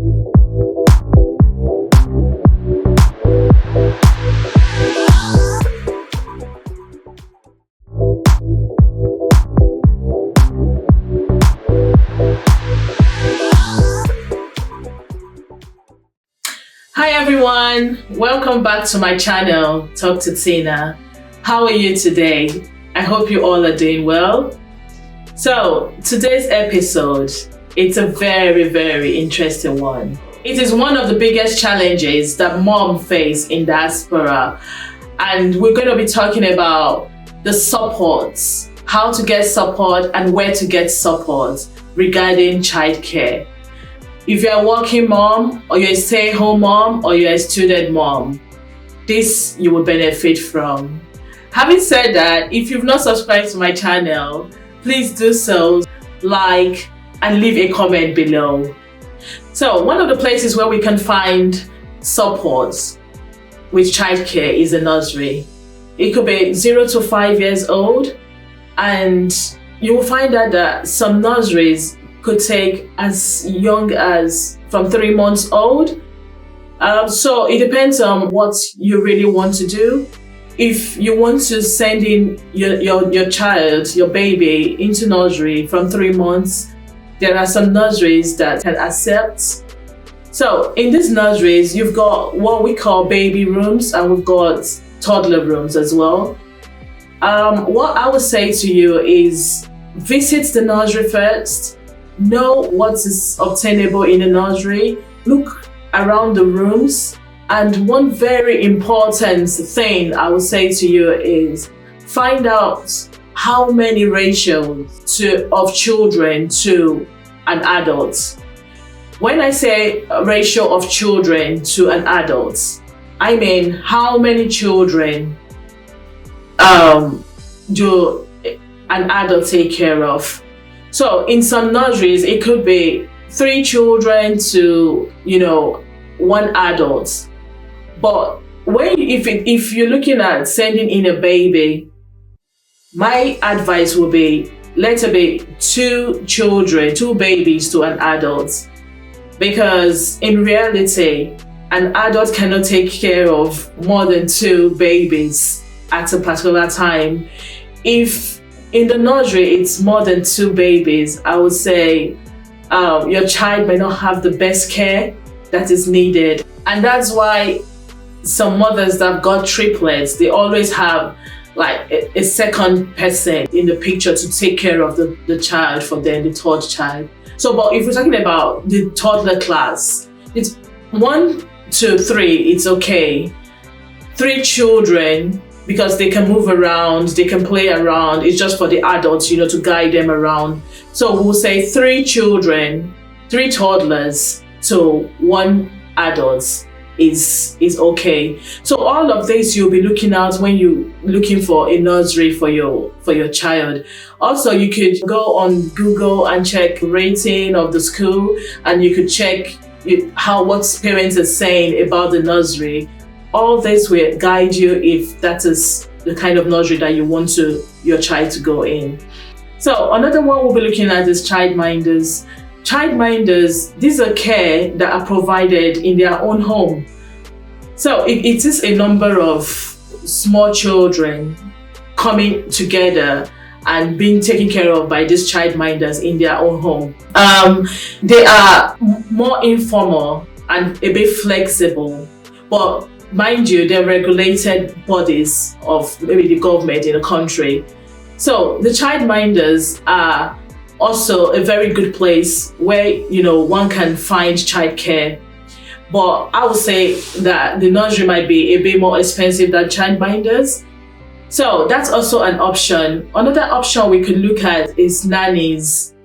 Hi everyone, welcome back to my channel, Talk to Tina. How are you today? I hope you all are doing well. So today's episode, it's a very interesting one. It is one of the biggest challenges that mom face in diaspora, and we're going to be talking about the supports, how to get support and where to get support regarding childcare. If you're a working mom, or you're a stay-at-home mom, or you're a student mom, this you will benefit from. Having said that, if you've not subscribed to my channel, please do so, like, and leave a comment below. So one of the places where we can find support with childcare is a nursery. It could be 0 to 5 years old, and you will find out that some nurseries could take as young as from 3 months old. So it depends on what you really want to do. If you want to send in your child, your baby, into nursery from 3 months, there are some nurseries that can accept. So in these nurseries, you've got what we call baby rooms, and we've got toddler rooms as well. What I would say to you is visit the nursery first. Know what is obtainable in the nursery, look around the rooms, and one very important thing I would say to you is find out how many ratios of children to an adult. When I say a ratio of children to an adult, I mean how many children do an adult take care of. So in some nurseries, it could be 3 children to, 1 adult. But if you're looking at sending in a baby, my advice would be, let it be 2 children, 2 babies to an adult. Because in reality, an adult cannot take care of more than 2 babies at a particular time. If in the nursery it's more than 2 babies, I would say your child may not have the best care that is needed. And that's why some mothers that have got triplets, they always have like a second person in the picture to take care of the child for them, the 3rd child. So, but if we're talking about the toddler class, it's 1 to 3, it's okay. 3 children, because they can move around, they can play around. It's just for the adults, to guide them around. So we'll say 3 children, 3 toddlers to 1 adult is okay. So all of this you'll be looking at when you're looking for a nursery for your child. Also, you could go on Google and check rating of the school, and you could check what parents are saying about the nursery. All this will guide you if that is the kind of nursery that you want your child to go in. So another one we'll be looking at is childminders. Childminders, these are care that are provided in their own home. So it is a number of small children coming together and being taken care of by these childminders in their own home. They are more informal and a bit flexible, but mind you, they're regulated bodies of maybe the government in a country. So the childminders are also a very good place where one can find childcare. But I would say that the nursery might be a bit more expensive than childminders. So that's also an option. Another option we could look at is nannies.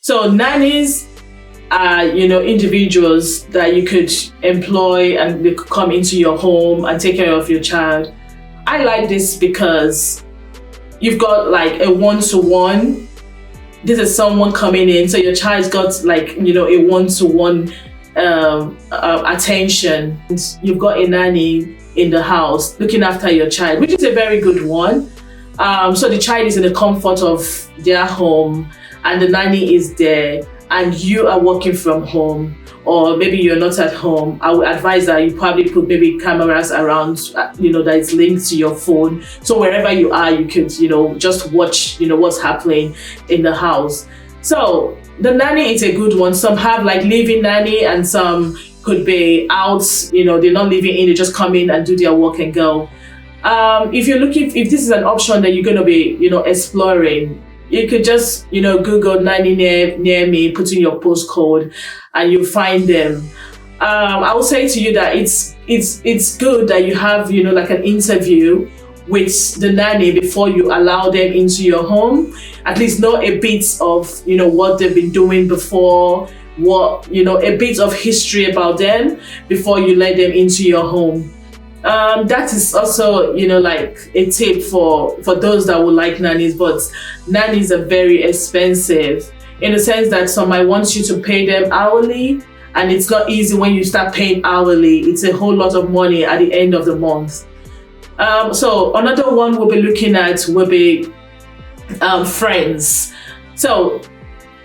So nannies are, individuals that you could employ, and they could come into your home and take care of your child. I like this because you've got like a 1-to-1. This is someone coming in, so your child's got like, a 1-to-1 attention. And you've got a nanny in the house looking after your child, which is a very good one. So the child is in the comfort of their home, and the nanny is there, and you are working from home, or maybe you're not at home, I would advise that you probably put maybe cameras around, that is linked to your phone. So wherever you are, you could, just watch, what's happening in the house. So the nanny is a good one. Some have like living nanny, and some could be out, they're not living in, they just come in and do their work and go. If this is an option that you're going to be, exploring, you could just, Google nanny near me, put in your postcode, and you'll find them. I will say to you that it's good that you have, like an interview with the nanny before you allow them into your home. At least know a bit of, what they've been doing before, a bit of history about them before you let them into your home. That is also, like a tip for those that would like nannies, but nannies are very expensive in the sense that some might want you to pay them hourly, and it's not easy when you start paying hourly. It's a whole lot of money at the end of the month. So another one we'll be looking at will be friends. So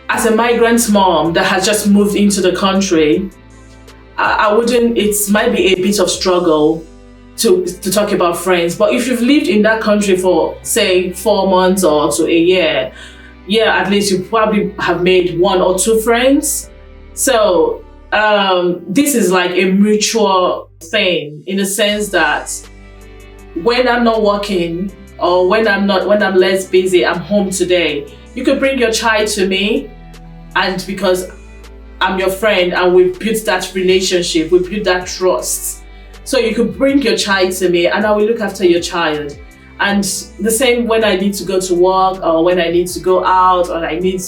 as a migrant mom that has just moved into the country, it might be a bit of struggle to talk about friends. But if you've lived in that country for, say, 4 months or to a year, at least you probably have made 1 or 2 friends. So this is like a mutual thing, in the sense that when I'm not working, or when I'm less busy, I'm home today, you could bring your child to me, and because I'm your friend and we've built that relationship, we've built that trust. So you could bring your child to me and I will look after your child. And the same when I need to go to work, or when I need to go out, or I need,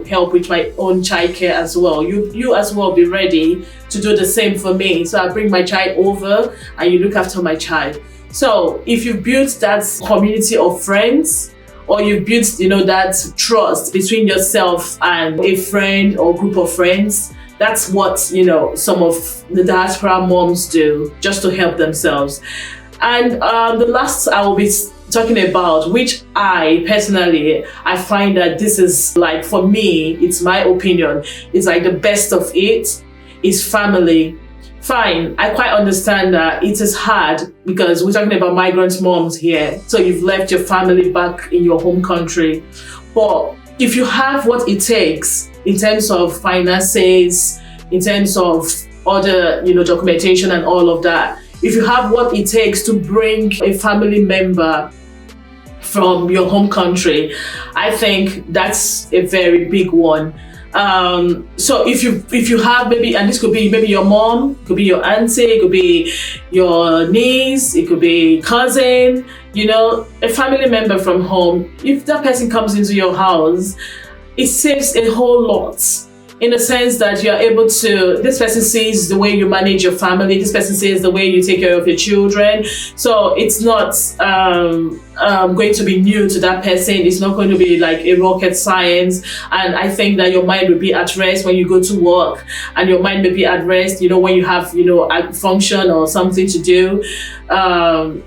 help with my own childcare as well. You as well be ready to do the same for me. So I bring my child over and you look after my child. So if you've built that community of friends, or you've built, that trust between yourself and a friend or group of friends, that's what, some of the diaspora moms do just to help themselves. And the last I will be talking about, which I find that this is like, for me, it's my opinion, it's like the best of it, is family. Fine, I quite understand that it is hard because we're talking about migrant moms here. So you've left your family back in your home country. But if you have what it takes in terms of finances, in terms of other, documentation and all of that, if you have what it takes to bring a family member from your home country, I think that's a very big one. So if you have maybe, and this could be maybe your mom, it could be your auntie, it could be your niece, it could be cousin, a family member from home, if that person comes into your house, it saves a whole lot, in the sense that you're able to, this person sees the way you manage your family, this person sees the way you take care of your children. So it's not going to be new to that person. It's not going to be like a rocket science. And I think that your mind will be at rest when you go to work, and your mind may be at rest, when you have, a function or something to do.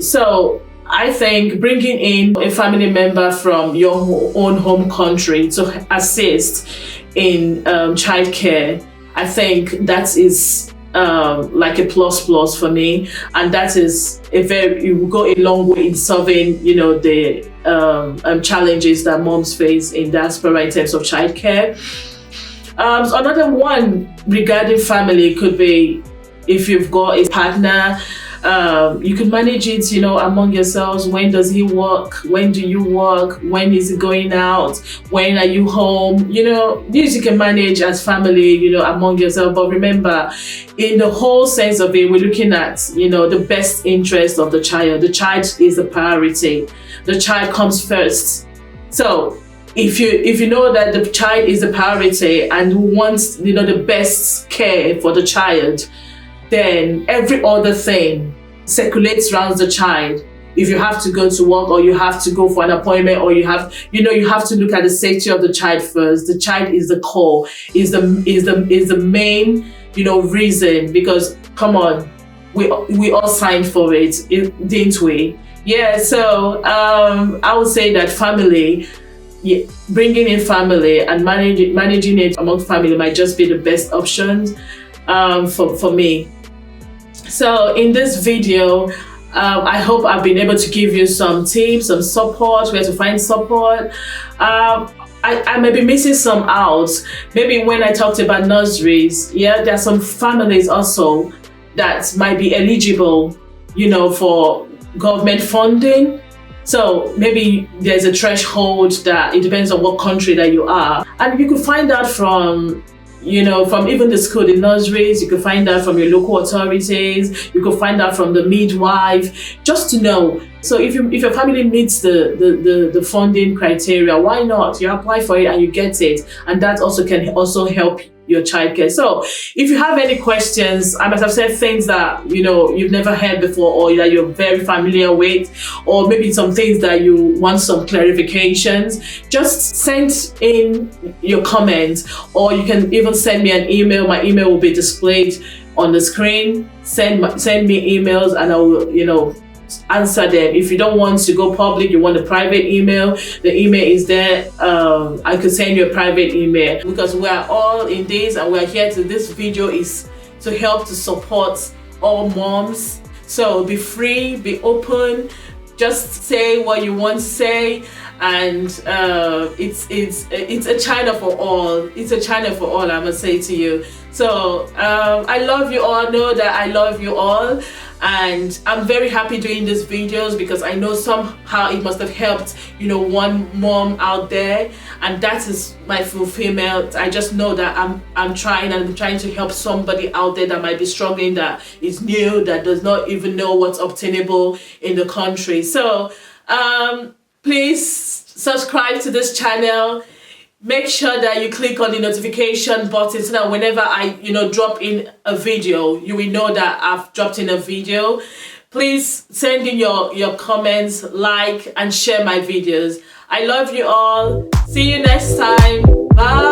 So I think bringing in a family member from your own home country to assist in childcare, I think that is like a plus for me, and that is it will go a long way in solving, the challenges that moms face in diaspora in terms of childcare. So another one regarding family could be, if you've got a partner, you can manage it, among yourselves. When does he work? When do you work? When is he going out? When are you home? This you can manage as family, among yourself. But remember, in the whole sense of it, we're looking at, the best interest of the child. The child is the priority. The child comes first. So if you know that the child is the priority and wants, the best care for the child, then every other thing circulates around the child. If you have to go to work, or you have to go for an appointment, or you have to look at the safety of the child first. The child is the core, is the main, reason, because come on, we all signed for it, didn't we? Yeah, so I would say that family yeah, bringing in family and managing it among family might just be the best option for me. So in this video, I hope I've been able to give you some tips, some support, where to find support. I may be missing some out. Maybe when I talked about nurseries, yeah, there are some families also that might be eligible, you know, for government funding. So maybe there's a threshold that it depends on what country that you are. And you could find out from, you know, from even the school, the nurseries, you could find out from your local authorities, you could find out from the midwife, just to know. So if your family meets the funding criteria, why not? You apply for it and you get it. And that also can also help your childcare. So if you have any questions, I must have said things that, you know, you've never heard before or that you're very familiar with, or maybe some things that you want some clarifications, just send in your comments, or you can even send me an email. My email will be displayed on the screen. Send me emails and I will, you know, answer them. If you don't want to go public, you want a private email, the email is there. I could send you a private email, because we are all in this and we're here to, this video is to help to support all moms. So be free, be open, just say what you want to say, and it's a China for all. It's a China for all, I must say to you. So I love you all. Know that I love you all, and I'm very happy doing these videos because I know somehow it must have helped, you know, one mom out there, and that is my fulfillment. I just know that I'm trying to help somebody out there that might be struggling, that is new, that does not even know what's obtainable in the country. So please subscribe to this channel. Make sure that you click on the notification button so that whenever I, you know, drop in a video, you will know that I've dropped in a video. Please send in your comments, like, and share my videos. I love you all. See you next time. Bye.